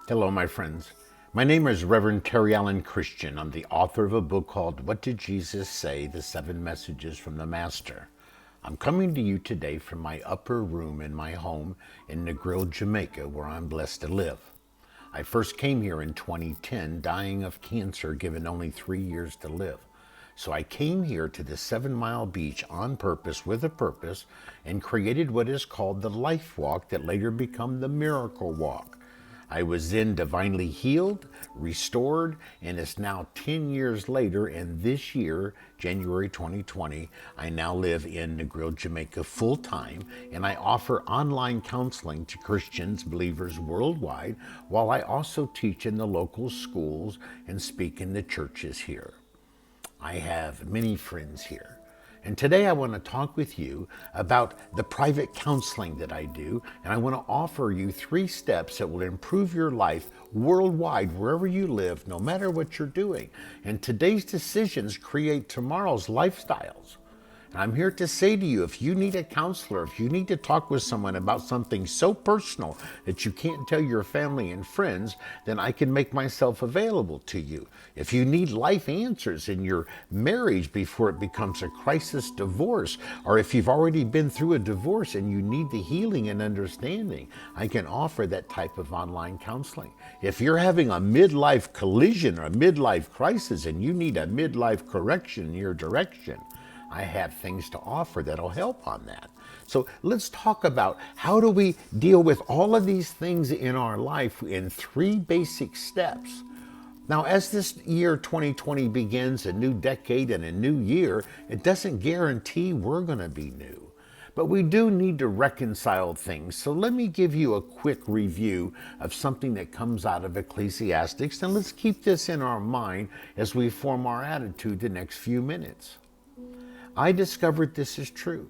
Hello, my friends. My name is Reverend Terry Allen Christian. I'm the author of a book called What Did Jesus Say? The 7 Messages from the Master. I'm coming to you today from my upper room in my home in Negril, Jamaica, where I'm blessed to live. I first came here in 2010, dying of cancer, given only 3 years to live. So I came here to the 7 Mile Beach on purpose, with a purpose, and created what is called the Life Walk that later became the Miracle Walk. I was then divinely healed, restored, and it's now 10 years later, and this year, January 2020, I now live in Negril, Jamaica full time, and I offer online counseling to Christians, believers worldwide, while I also teach in the local schools and speak in the churches here. I have many friends here. And today I want to talk with you about the private counseling that I do, and I want to offer you 3 steps that will improve your life worldwide, wherever you live, no matter what you're doing. And today's decisions create tomorrow's lifestyles. And I'm here to say to you, if you need a counselor, if you need to talk with someone about something so personal that you can't tell your family and friends, then I can make myself available to you. If you need life answers in your marriage before it becomes a crisis divorce, or if you've already been through a divorce and you need the healing and understanding, I can offer that type of online counseling. If you're having a midlife collision or a midlife crisis and you need a midlife correction in your direction, I have things to offer that'll help on that. So let's talk about how do we deal with all of these things in our life in 3 basic steps. Now, as this year 2020 begins, a new decade and a new year, it doesn't guarantee we're going to be new. But we do need to reconcile things. So let me give you a quick review of something that comes out of Ecclesiastes, and let's keep this in our mind as we form our attitude the next few minutes. I discovered this is true.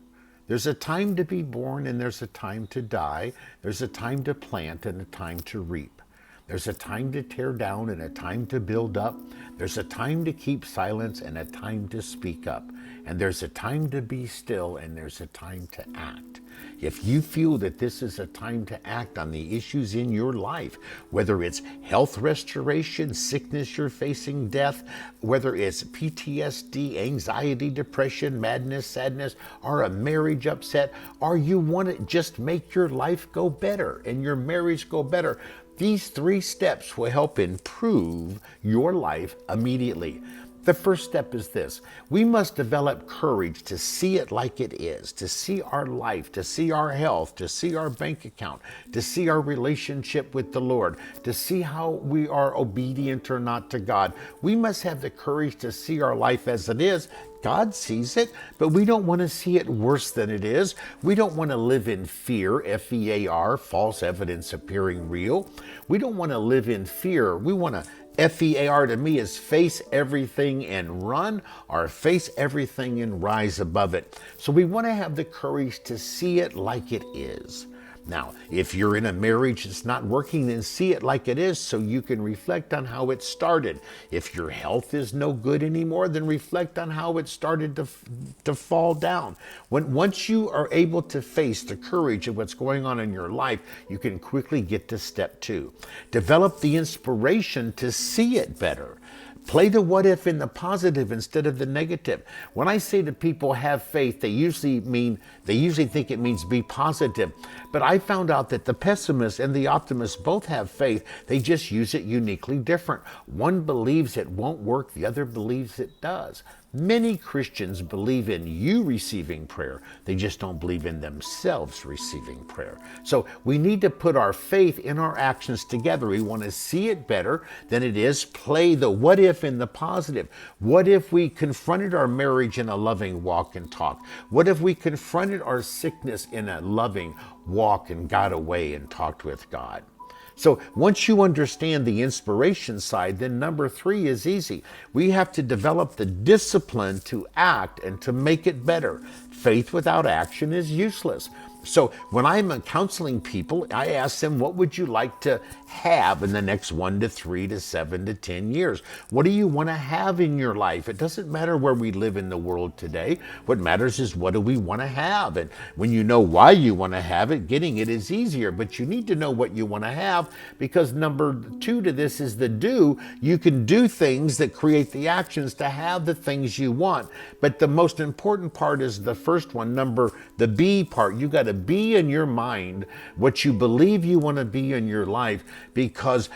There's a time to be born and there's a time to die. There's a time to plant and a time to reap. There's a time to tear down and a time to build up. There's a time to keep silence and a time to speak up. And there's a time to be still and there's a time to act. If you feel that this is a time to act on the issues in your life, whether it's health restoration, sickness you're facing, death, whether it's PTSD, anxiety, depression, madness, sadness, or a marriage upset, or you want to just make your life go better and your marriage go better, these 3 steps will help improve your life immediately. The first step is this. We must develop courage to see it like it is, to see our life, to see our health, to see our bank account, to see our relationship with the Lord, to see how we are obedient or not to God. We must have the courage to see our life as it is. God sees it, but we don't want to see it worse than it is. We don't want to live in fear, F-E-A-R, false evidence appearing real. We don't want to live in fear. We want to F-E-A-R to me is face everything and run, or face everything and rise above it. So we want to have the courage to see it like it is. Now, if you're in a marriage that's not working, then see it like it is so you can reflect on how it started. If your health is no good anymore, then reflect on how it started to fall down. Once you are able to face the courage of what's going on in your life, you can quickly get to step 2. Develop the inspiration to see it better. Play the what if in the positive instead of the negative. When I say to people have faith, they usually think it means be positive. But I found out that the pessimist and the optimist both have faith. They just use it uniquely different. One believes it won't work, the other believes it does. Many Christians believe in you receiving prayer. They just don't believe in themselves receiving prayer. So we need to put our faith in our actions together. We want to see it better than it is. Play the what if in the positive. What if we confronted our marriage in a loving walk and talk? What if we confronted our sickness in a loving walk and got away and talked with God? So once you understand the inspiration side, then number 3 is easy. We have to develop the discipline to act and to make it better. Faith without action is useless. So when I'm counseling people, I ask them, what would you like to have in the next 1 to 3 to 7 to 10 years? What do you want to have in your life? It doesn't matter where we live in the world today. What matters is what do we want to have? And when you know why you want to have it, getting it is easier. But you need to know what you want to have, because number 2 to this is the do. You can do things that create the actions to have the things you want. But the most important part is the first one, the be part. You got to be in your mind what you believe you want to be in your life, because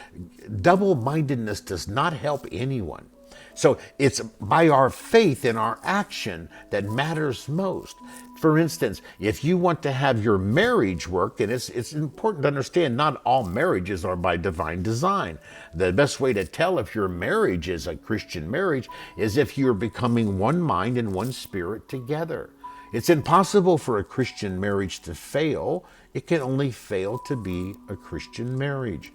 double-mindedness does not help anyone. So it's by our faith and our action that matters most. For instance, if you want to have your marriage work, and it's important to understand not all marriages are by divine design. The best way to tell if your marriage is a Christian marriage is if you're becoming one mind and one spirit together. It's impossible for a Christian marriage to fail. It can only fail to be a Christian marriage.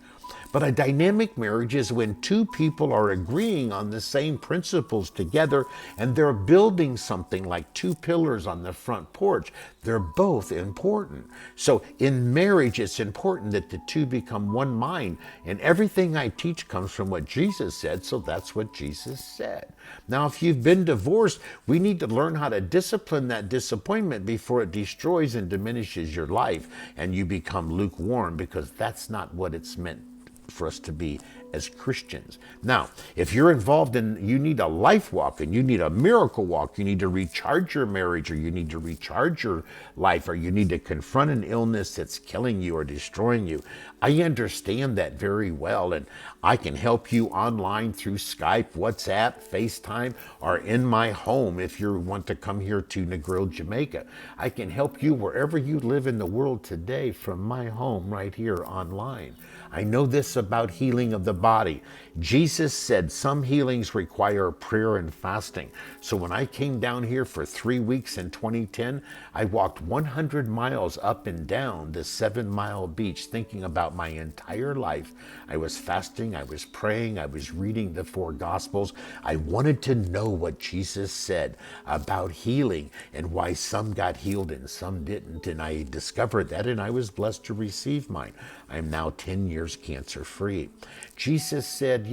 But a dynamic marriage is when two people are agreeing on the same principles together and they're building something like two pillars on the front porch. They're both important. So in marriage, it's important that the two become one mind. And everything I teach comes from what Jesus said, so that's what Jesus said. Now, if you've been divorced, we need to learn how to discipline that disappointment before it destroys and diminishes your life and you become lukewarm, because that's not what it's meant for us to be as Christians. Now, if you're involved in, you need a life walk and you need a miracle walk, you need to recharge your marriage, or you need to recharge your life, or you need to confront an illness that's killing you or destroying you. I understand that very well, and I can help you online through Skype, WhatsApp, FaceTime, or in my home if you want to come here to Negril, Jamaica. I can help you wherever you live in the world today from my home right here online. I know this about healing of the body. Jesus said some healings require prayer and fasting. So when I came down here for 3 weeks in 2010, I walked 100 miles up and down the 7-mile beach thinking about my entire life. I was fasting, I was praying, I was reading the 4 Gospels. I wanted to know what Jesus said about healing and why some got healed and some didn't. And I discovered that, and I was blessed to receive mine. I'm now 10 years cancer-free. Jesus said,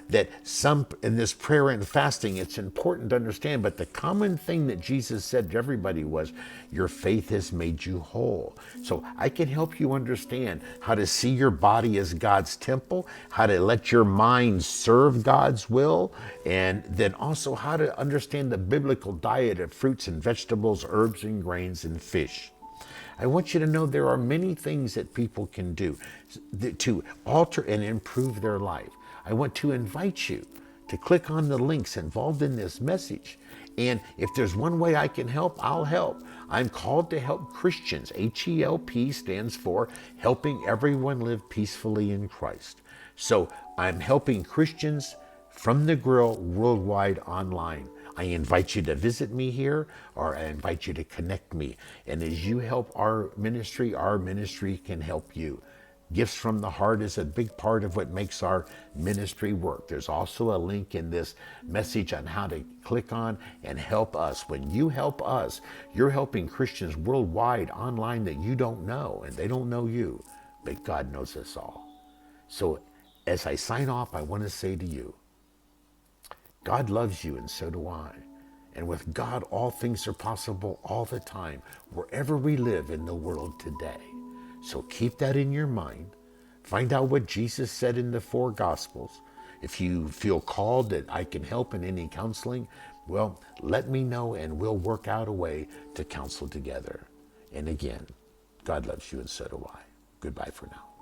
that some in this prayer and fasting, it's important to understand, but the common thing that Jesus said to everybody was, your faith has made you whole. So I can help you understand how to see your body as God's temple, how to let your mind serve God's will, and then also how to understand the biblical diet of fruits and vegetables, herbs and grains, and fish. I want you to know there are many things that people can do to alter and improve their life. I want to invite you to click on the links involved in this message. And if there's one way I can help, I'll help. I'm called to help Christians. HELP stands for helping everyone live peacefully in Christ. So I'm helping Christians from the grill worldwide online. I invite you to visit me here, or I invite you to connect me. And as you help our ministry can help you. Gifts from the Heart is a big part of what makes our ministry work. There's also a link in this message on how to click on and help us. When you help us, you're helping Christians worldwide online that you don't know, and they don't know you, but God knows us all. So as I sign off, I want to say to you, God loves you, and so do I. And with God, all things are possible all the time, wherever we live in the world today. So keep that in your mind. Find out what Jesus said in the 4 Gospels. If you feel called that I can help in any counseling, well, let me know and we'll work out a way to counsel together. And again, God loves you, and so do I. Goodbye for now.